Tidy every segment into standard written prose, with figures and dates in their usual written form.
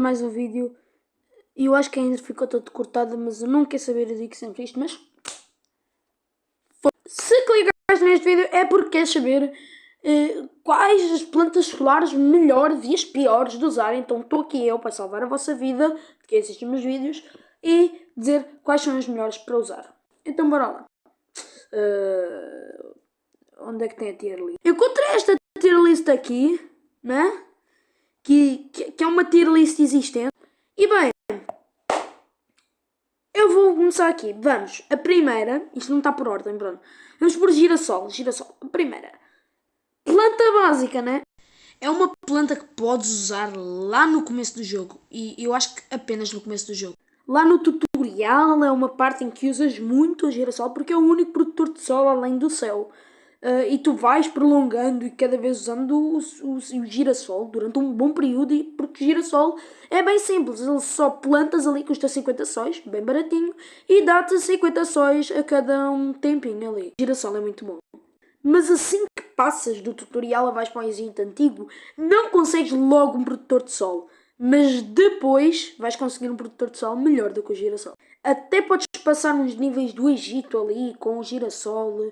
mais um vídeo. E eu acho que ainda ficou todo cortado, mas eu não quero saber, eu digo sempre isto, mas... Se clicares neste vídeo é porque queres saber quais as plantas solares melhores e as piores de usar. Então estou aqui eu para salvar a vossa vida, de quem assiste os meus vídeos, e dizer quais são as melhores para usar. Então bora lá. Onde é que tem a tier list? Eu encontrei esta tier list aqui, né? Que é uma tier list existente. E bem, eu vou começar aqui. Vamos. A primeira, isto não está por ordem, pronto. Vamos por girassol. Girassol. A primeira. Planta básica, né? É uma planta que podes usar lá no começo do jogo. E eu acho que apenas no começo do jogo. Lá no tutorial é uma parte em que usas muito o girassol porque é o único produtor de sol além do céu. E tu vais prolongando e cada vez usando o girassol durante um bom período, porque o girassol é bem simples, ele só plantas ali, custa 50 sóis, bem baratinho, e dá-te 50 sóis a cada um tempinho ali. O girassol é muito bom. Mas assim que passas do tutorial a vais para o Egito antigo, não consegues logo um produtor de sol, mas depois vais conseguir um produtor de sol melhor do que o girassol. Até podes passar nos níveis do Egito ali, com o girassol...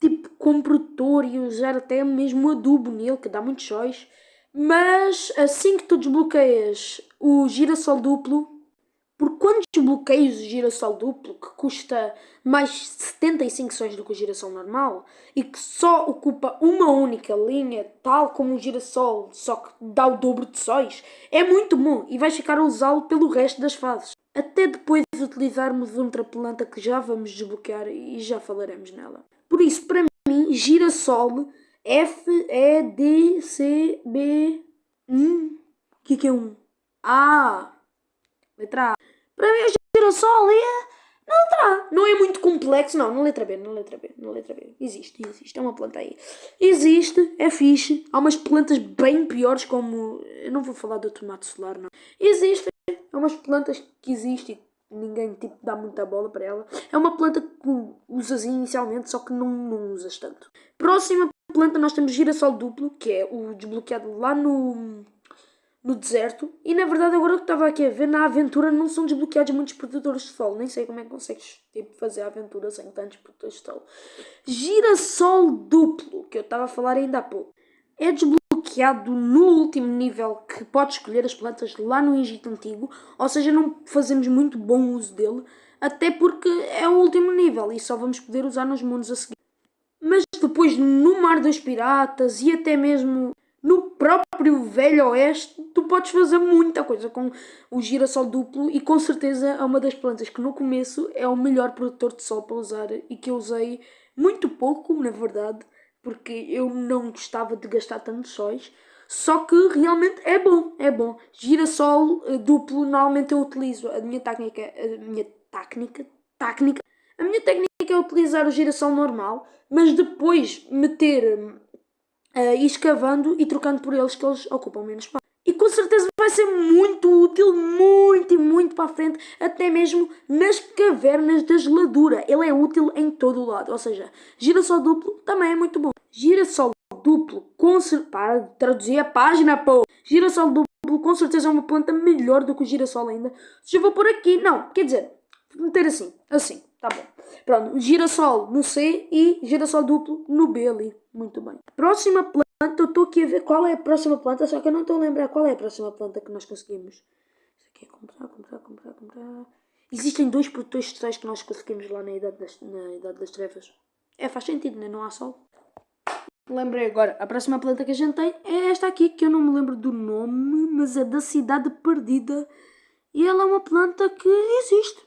tipo com produtor e usar até mesmo adubo nele, que dá muitos sóis. Mas assim que tu desbloqueias o girassol duplo, porque quando desbloqueias o girassol duplo, que custa mais 75 sóis do que o girassol normal, e que só ocupa uma única linha, tal como o girassol, só que dá o dobro de sóis, é muito bom e vais ficar a usá-lo pelo resto das fases. Até depois de utilizarmos outra planta que já vamos desbloquear e já falaremos nela. Por isso, para mim, girassol F, E, D, C, B, o que é um? A, letra A. Para mim, o girassol é na letra A. Não é muito complexo, não, na letra B, na letra B, na letra B. Existe, é uma planta aí. Existe, é fixe. Há umas plantas bem piores como... Eu não vou falar do tomate solar, não. Existem, há umas plantas que existem. Ninguém tipo, dá muita bola para ela. É uma planta que usas inicialmente, só que não usas tanto. Próxima planta nós temos girassol duplo, que é o desbloqueado lá no deserto. E na verdade agora que estava aqui a ver, na aventura não são desbloqueados muitos produtores de sol. Nem sei como é que consegues tipo, fazer a aventura sem tantos produtores de sol. Girassol duplo, que eu estava a falar ainda há pouco. É desbloqueado no último nível que pode escolher as plantas lá no Egito Antigo. Ou seja, não fazemos muito bom uso dele. Até porque é o último nível e só vamos poder usar nos mundos a seguir. Mas depois no Mar dos Piratas e até mesmo no próprio Velho Oeste, tu podes fazer muita coisa com o girassol duplo e com certeza é uma das plantas que no começo é o melhor produtor de sol para usar e que eu usei muito pouco, na verdade, porque eu não gostava de gastar tantos sóis. Só que realmente é bom, é bom. Girassol duplo normalmente eu utilizo. A minha técnica é utilizar o girassol normal, mas depois meter escavando e trocando por eles, que eles ocupam menos espaço. E com certeza vai ser muito útil, muito e muito para a frente, até mesmo nas cavernas da geladura. Ele é útil em todo o lado, ou seja, girassol duplo também é muito bom. Girassol duplo, para de traduzir a página, pô! Girassol duplo com certeza é uma planta melhor do que o girassol ainda. Se eu vou por aqui, não, quer dizer, meter assim, tá bom. Pronto, girassol no C e girassol duplo no B ali. Muito bem. Próxima planta, eu estou aqui a ver qual é a próxima planta, só que eu não estou a lembrar qual é a próxima planta que nós conseguimos. Isso aqui é comprar. Existem 2 produtores de sóis que nós conseguimos lá na Idade das Trevas. Faz sentido, né? Não há sol. Lembrei agora, a próxima planta que a gente tem é esta aqui, que eu não me lembro do nome, mas é da Cidade Perdida. E ela é uma planta que existe.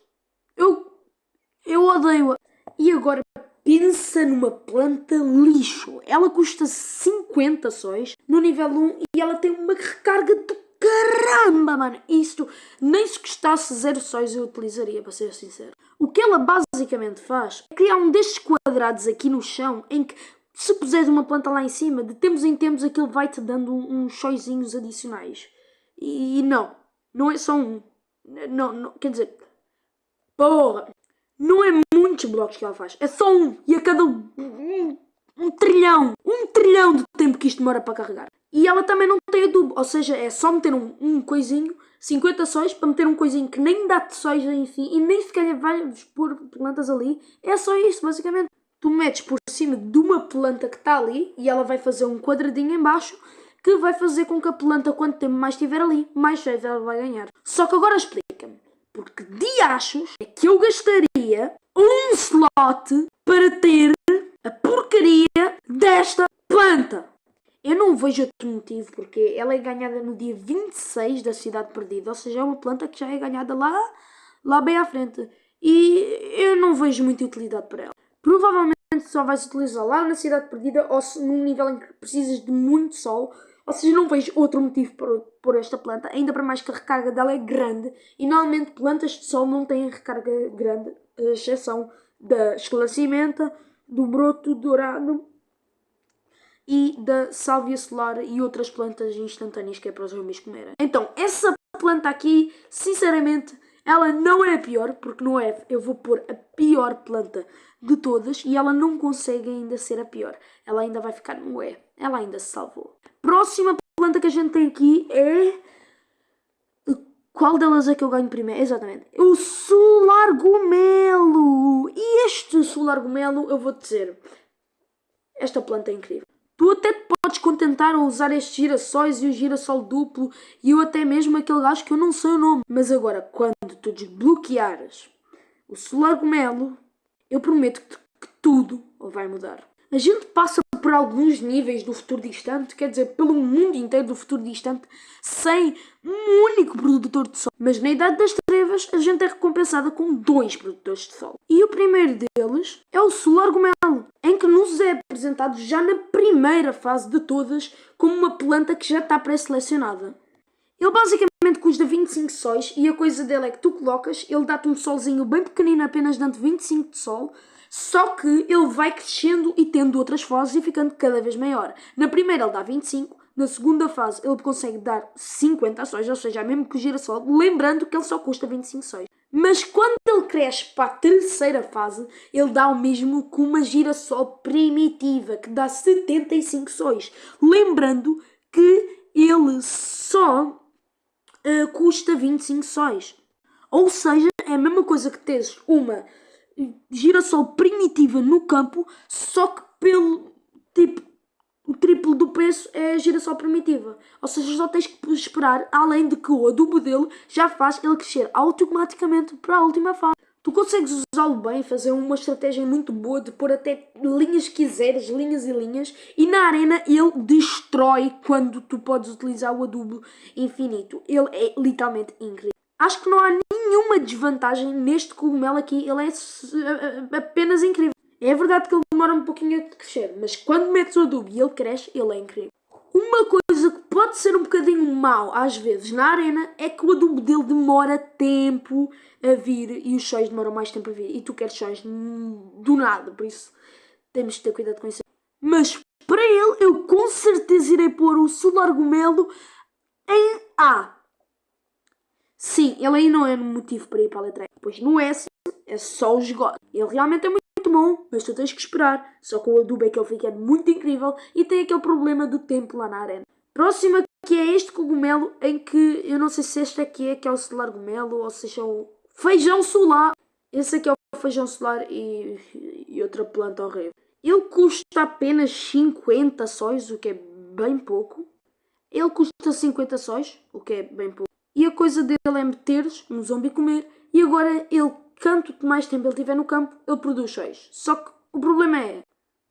Eu odeio-a. E agora pensa numa planta lixo. Ela custa 50 sóis no nível 1 e ela tem uma recarga do caramba, mano. Isto, nem se custasse 0 sóis eu utilizaria, para ser sincero. O que ela basicamente faz é criar um destes quadrados aqui no chão em que se puseres uma planta lá em cima, de tempos em tempos aquilo vai-te dando uns sóizinhos adicionais. E não é só um. Não, quer dizer, porra. Não é muitos blocos que ela faz, é só um. E a cada um trilhão de tempo que isto demora para carregar. E ela também não tem adubo, ou seja, é só meter um coisinho, 50 sóis, para meter um coisinho que nem dá de sóis em si e nem sequer vais pôr plantas ali. É só isto, basicamente. Tu metes por cima de uma planta que está ali e ela vai fazer um quadradinho em baixo que vai fazer com que a planta, quanto tempo mais estiver ali, mais sóis ela vai ganhar. Só que agora explica-me, porque diachos é que eu gastaria um slot para ter a porcaria desta planta? Eu não vejo outro motivo, porque ela é ganhada no dia 26 da Cidade Perdida, ou seja, é uma planta que já é ganhada lá bem à frente. E eu não vejo muita utilidade para ela. Provavelmente só vais utilizar lá na Cidade Perdida ou num nível em que precisas de muito sol. Ou seja, não vejo outro motivo para pôr esta planta, ainda para mais que a recarga dela é grande. E normalmente plantas de sol não têm recarga grande, a exceção da esclarecimento, do broto dourado e da sálvia solar e outras plantas instantâneas que é para os zombies comerem. Então, essa planta aqui, sinceramente, ela não é a pior, porque no F eu vou pôr a pior planta de todas e ela não consegue ainda ser a pior. Ela ainda vai ficar no E. Ela ainda se salvou. Próxima planta que a gente tem aqui é... Qual delas é que eu ganho primeiro? Exatamente. O solargomelo. E este solargomelo, eu vou dizer, esta planta é incrível. Tu até te podes contentar a usar estes girassóis e o girassol duplo e eu até mesmo aquele gajo que eu não sei o nome. Mas agora, quando tu desbloqueares o solargomelo, eu prometo que tudo vai mudar. A gente passa por alguns níveis do futuro distante, quer dizer, pelo mundo inteiro do futuro distante, sem um único produtor de sol. Mas na Idade das Trevas, a gente é recompensada com 2 produtores de sol. E o primeiro deles é o solargomelo, em que nos é apresentado já na primeira fase de todas como uma planta que já está pré-selecionada. Ele basicamente custa 25 sóis e a coisa dele é que tu colocas, ele dá-te um solzinho bem pequenino, apenas dando 25 de sol, só que ele vai crescendo e tendo outras fases e ficando cada vez maior. Na primeira ele dá 25, na segunda fase ele consegue dar 50 sóis, ou seja, mesmo que o girassol, lembrando que ele só custa 25 sóis. Mas quando ele cresce para a terceira fase, ele dá o mesmo que uma girassol primitiva, que dá 75 sóis. Lembrando que ele só custa 25 sóis. Ou seja, é a mesma coisa que teres uma girassol primitiva no campo, só que pelo tipo o triplo do preço é a girassol primitiva. Ou seja, só tens que esperar, além de que o adubo dele já faz ele crescer automaticamente para a última fase. Tu consegues usá-lo bem, fazer uma estratégia muito boa de pôr até linhas que quiseres, linhas e linhas, e na arena ele destrói quando tu podes utilizar o adubo infinito. Ele é literalmente incrível. Acho que não há nenhuma desvantagem neste cogumelo aqui, ele é apenas incrível. É verdade que ele demora um pouquinho a crescer, mas quando metes o adubo e ele cresce, ele é incrível. Uma coisa que pode ser um bocadinho mau às vezes na arena é que o adubo dele demora tempo a vir e os sóis demoram mais tempo a vir. E tu queres sóis do nada, por isso temos de ter cuidado com isso. Mas para ele, eu com certeza irei pôr o solargomelo em A. Sim, ele aí não é motivo para ir para a letra E. Pois no S é só o esgoto. Ele realmente é muito bom, mas tu tens que esperar. Só com o adubo é que ele fica muito incrível e tem aquele problema do tempo lá na arena. Próxima que é este cogumelo em que eu não sei se este aqui é que é o solargomelo ou se é o feijão solar. Esse aqui é o feijão solar e outra planta horrível. Ele custa apenas 50 sóis, o que é bem pouco. Ele custa 50 sóis, o que é bem pouco. E a coisa dele é meteres no zombie comer e agora ele, quanto mais tempo ele estiver no campo, ele produz sóis. Só que o problema é,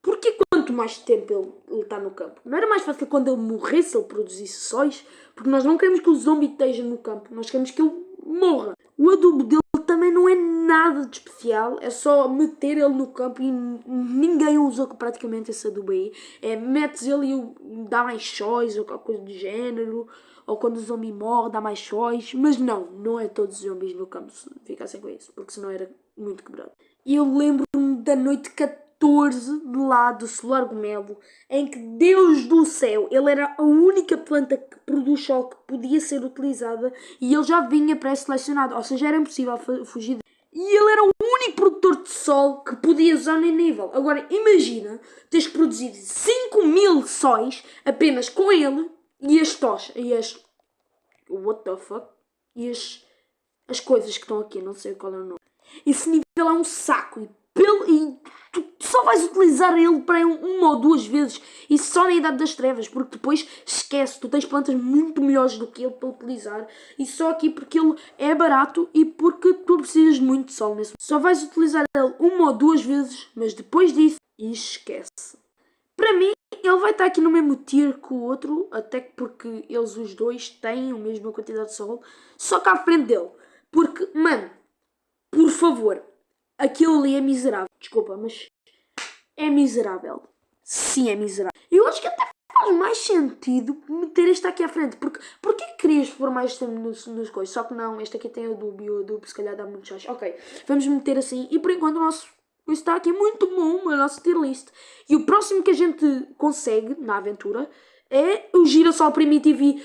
porque quanto mais tempo ele está no campo? Não era mais fácil quando ele morresse ele produzisse sóis? Porque nós não queremos que o zombie esteja no campo, nós queremos que ele morra. O adubo dele também não é nada de especial, é só meter ele no campo e ninguém usa praticamente esse adubo aí. É, metes ele e dá mais sóis ou qualquer coisa do género. Ou quando o zombie morre dá mais sóis. Mas não é todos os zombies no campo ficassem com isso, porque senão era muito quebrado. E eu lembro-me da noite 14 de lá do solargomelo, em que Deus do céu, ele era a única planta que produz sol que podia ser utilizada e ele já vinha pré-selecionado, ou seja, era impossível fugir. E ele era o único produtor de sol que podia usar no nível. Agora imagina, tens que produzir 5.000 sóis apenas com ele e as tochas, e as... What the fuck? E as coisas que estão aqui, não sei qual é o nome. Esse nível é um saco e tu só vais utilizar ele para uma ou duas vezes e só na Idade das Trevas, porque depois esquece, tu tens plantas muito melhores do que ele para utilizar e só aqui porque ele é barato e porque tu precisas de muito sol nesse. Só vais utilizar ele uma ou duas vezes, mas depois disso esquece. Para mim ele vai estar aqui no mesmo tier que o outro, até que porque eles os dois têm a mesma quantidade de sol, só que à frente dele, porque mano, por favor, aquilo ali é miserável. Desculpa, mas é miserável. Sim, é miserável. Eu acho que até faz mais sentido meter este aqui à frente. Porque porquê que querias pôr mais tempo nos coisas? Só que não, este aqui tem o dúbio se calhar dá muito chás. Ok, vamos meter assim. E por enquanto o nosso está aqui muito bom, o nosso tier list. E o próximo que a gente consegue na aventura é o girassol primitivo e...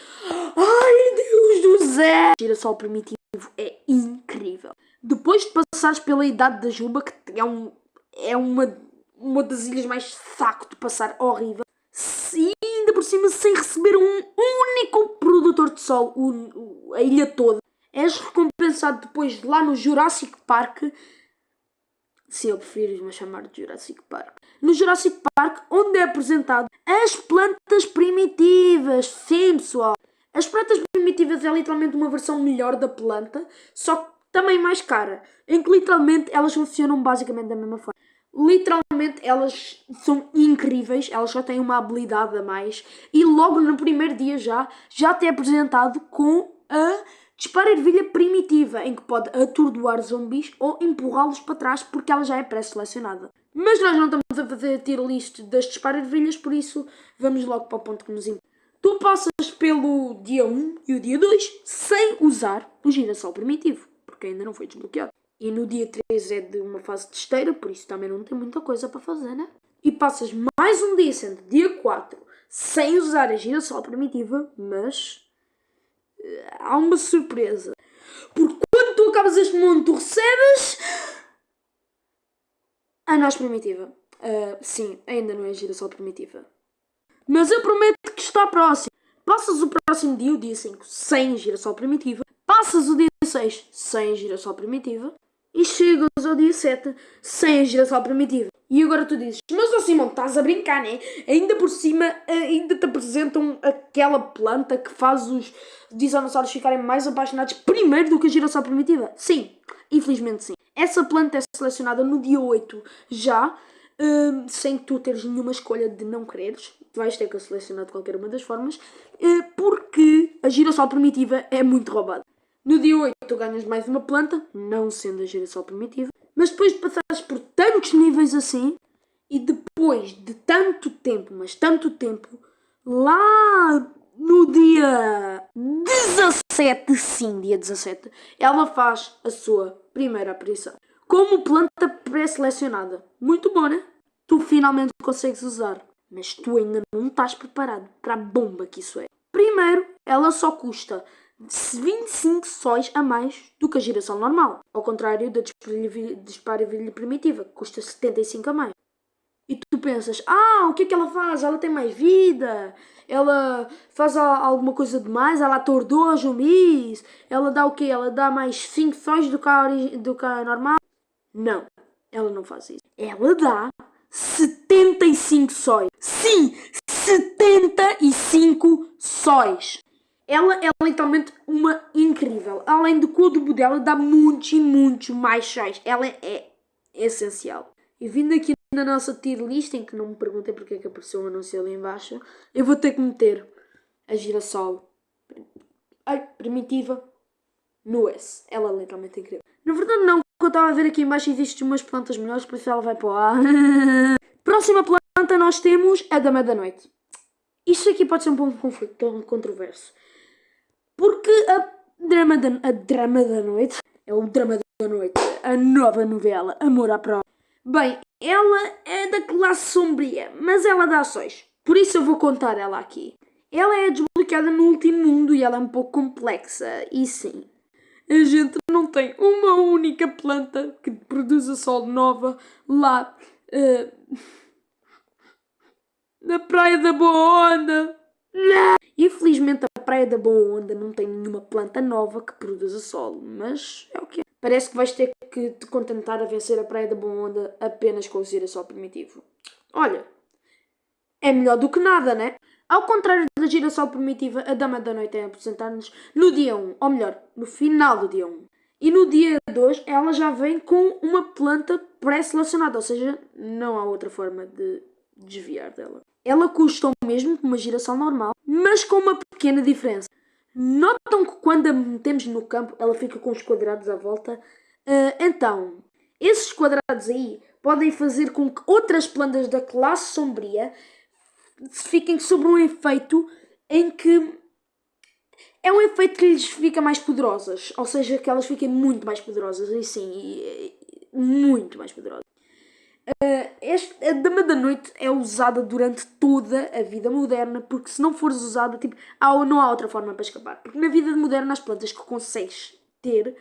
Ai, Deus do céu! O girassol primitivo é incrível. Depois de passares pela Idade da Juba, que é uma das ilhas mais saco de passar, horrível, e ainda por cima sem receber um único produtor de sol, a ilha toda, és recompensado depois lá no Jurassic Park. Se eu preferires-me chamar de Jurassic Park. No Jurassic Park, onde é apresentado as plantas primitivas. Sim, pessoal. As plantas primitivas é literalmente uma versão melhor da planta, só que também mais cara. Em que literalmente elas funcionam basicamente da mesma forma. Literalmente elas são incríveis, elas só têm uma habilidade a mais. E logo no primeiro dia já te é apresentado com a disparo ervilha primitiva, em que pode atordoar zumbis ou empurrá-los para trás porque ela já é pré-selecionada. Mas nós não estamos a fazer a tier list das disparo ervilhas, por isso vamos logo para o ponto que nos importa. Tu passas pelo dia 1 e o dia 2 sem usar o girassol primitivo, porque ainda não foi desbloqueado. E no dia 3 é de uma fase de esteira, por isso também não tem muita coisa para fazer, né? E passas mais um dia, sendo dia 4, sem usar a girassol primitiva, mas... há uma surpresa. Porque quando tu acabas este mundo, tu recebes... a noz primitiva. Sim, ainda não é girassol primitiva. Mas eu prometo que está próximo. Passas o próximo dia, o dia 5, sem girassol primitiva. Passas o dia 6, sem girassol primitiva. E chegas ao dia 7, sem girassol primitiva. E agora tu dizes, mas ó Simão, estás a brincar, né? Ainda por cima, ainda te apresentam aquela planta que faz os dinossauros ficarem mais apaixonados primeiro do que a girassol primitiva. Sim, infelizmente sim. Essa planta é selecionada no dia 8 já, sem tu teres nenhuma escolha de não quereres. Tu vais ter que a selecionar de qualquer uma das formas, porque a girassol primitiva é muito roubada. No dia 8 tu ganhas mais uma planta, não sendo a girassol primitiva, mas depois de passares por tantos níveis assim, e depois de tanto tempo, mas tanto tempo, lá no dia 17, sim, dia 17, ela faz a sua primeira aparição. Como planta pré-selecionada. Muito bom, né? Tu finalmente consegues usar, mas tu ainda não estás preparado para a bomba que isso é. Primeiro, ela só custa 25 sóis a mais do que a girassol normal. Ao contrário da disparo-ervilha primitiva, que custa 75 a mais. E tu pensas, o que é que ela faz? Ela tem mais vida? Ela faz alguma coisa de mais? Ela atordoa zumbis? Ela dá o quê? Ela dá mais 5 sóis do que a normal? Não, ela não faz isso. Ela dá 75 sóis. Sim, 75 sóis. Ela é literalmente uma incrível. Além do que o debo dela dá muitos e muitos mais sóis. Ela é essencial. E vindo aqui na nossa tier list, em que não me perguntem porque é que apareceu um anúncio ali em baixo, eu vou ter que meter a girassol primitiva no S. Ela é literalmente incrível. Na verdade não, porque eu estava a ver aqui em baixo existem umas plantas melhores, por isso ela vai para o A. Próxima planta nós temos a Dama da Noite. Isto aqui pode ser um pouco controverso. Porque a Drama da Noite é o Drama da Noite, a nova novela, Amor à Prova. Bem, ela é da classe sombria, mas ela dá ações. Por isso eu vou contar ela aqui. Ela é desbloqueada no último mundo e ela é um pouco complexa, e sim. A gente não tem uma única planta que produza sol nova lá na Praia da Boa Onda. Não. Infelizmente a Praia da Boa Onda não tem nenhuma planta nova que produza sol, mas é o que é. Parece que vais ter que te contentar a vencer a Praia da Boa Onda apenas com o girassol primitivo. Olha, é melhor do que nada, né? Ao contrário da girassol primitiva, a Dama da Noite é apresentar-nos no dia 1, ou melhor, no final do dia 1. E no dia 2 ela já vem com uma planta pré-selecionada, ou seja, não há outra forma de desviar dela. Ela custa o mesmo que uma girassol normal, mas com uma pequena diferença. Notam que quando a metemos no campo, ela fica com os quadrados à volta? Então, esses quadrados aí podem fazer com que outras plantas da classe sombria fiquem sobre um efeito em que é um efeito que lhes fica mais poderosas, ou seja, que elas fiquem muito mais poderosas, e sim, muito mais poderosas. A Dama da Noite é usada durante toda a vida moderna, porque se não fores usada, tipo, não há outra forma para escapar. Porque na vida moderna as plantas que consegues ter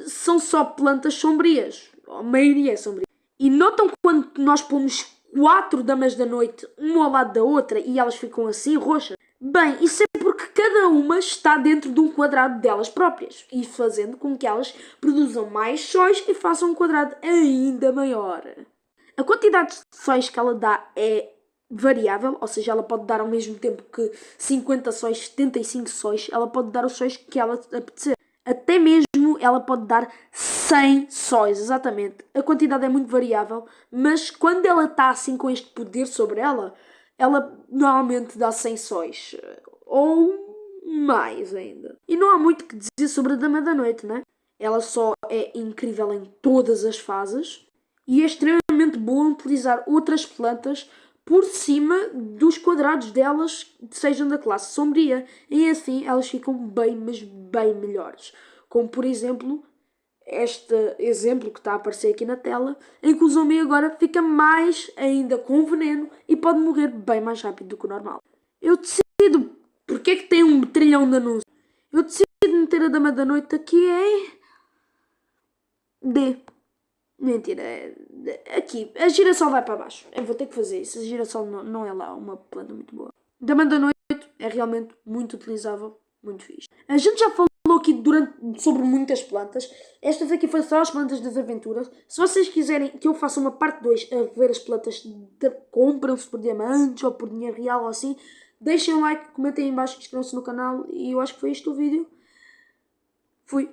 são só plantas sombrias, a maioria é sombria. E notam que quando nós pomos 4 Damas da Noite uma ao lado da outra e elas ficam assim roxas? Bem, isso é porque cada uma está dentro de um quadrado delas próprias e fazendo com que elas produzam mais sóis e façam um quadrado ainda maior. A quantidade de sóis que ela dá é variável, ou seja, ela pode dar ao mesmo tempo que 50 sóis, 75 sóis, ela pode dar os sóis que ela apetecer. Até mesmo ela pode dar 100 sóis, exatamente. A quantidade é muito variável, mas quando ela está assim com este poder sobre ela normalmente dá 100 sóis. Ou mais ainda. E não há muito que dizer sobre a Dama da Noite, né? Ela só é incrível em todas as fases e é extremamente boa utilizar outras plantas por cima dos quadrados delas, sejam da classe sombria, e assim elas ficam bem, mas bem melhores. Como por exemplo, este exemplo que está a aparecer aqui na tela, em que o zumbi agora fica mais ainda com veneno e pode morrer bem mais rápido do que o normal. Eu decido, porque é que tem um trilhão de anúncios? Eu decido meter a Dama da Noite aqui em D. Mentira, aqui. A girassol vai para baixo. Eu vou ter que fazer isso. A girassol não é lá uma planta muito boa. Dama da Noite é realmente muito utilizável, muito fixe. A gente já falou aqui sobre muitas plantas. Estas aqui foram só as plantas das aventuras. Se vocês quiserem que eu faça uma parte 2 a ver as plantas de compram-se por diamantes ou por dinheiro real ou assim, deixem um like, comentem aí em baixo, inscrevam-se no canal e eu acho que foi este o vídeo. Fui.